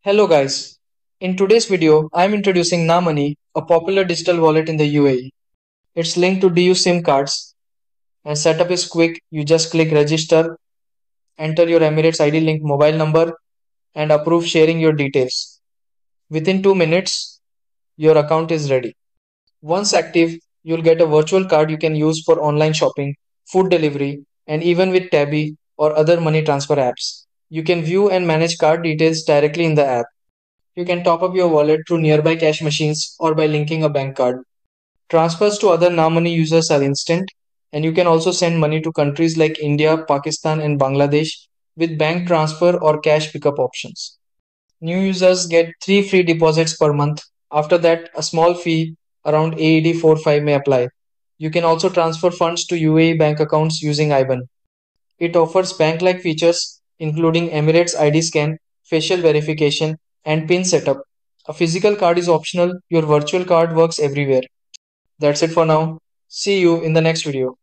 Hello guys. In today's video, I'm introducing Namoney, a popular digital wallet in the UAE. It's linked to DU SIM cards and setup is quick. You just click register, enter your Emirates ID link mobile number and approve sharing your details. Within 2 minutes, your account is ready. Once active, you'll get a virtual card you can use for online shopping, food delivery, and even with Tabby or other money transfer apps. You can view and manage card details directly in the app. You can top up your wallet through nearby cash machines or by linking a bank card. Transfers to other Namoney users are instant, and you can also send money to countries like India, Pakistan, and Bangladesh with bank transfer or cash pickup options. New users get 3 free deposits per month. After that, a small fee around AED 45 may apply. You can also transfer funds to UAE bank accounts using IBAN. It offers bank-like features including Emirates ID scan, facial verification, and PIN setup. A physical card is optional. Your virtual card works everywhere. That's it for now. See you in the next video.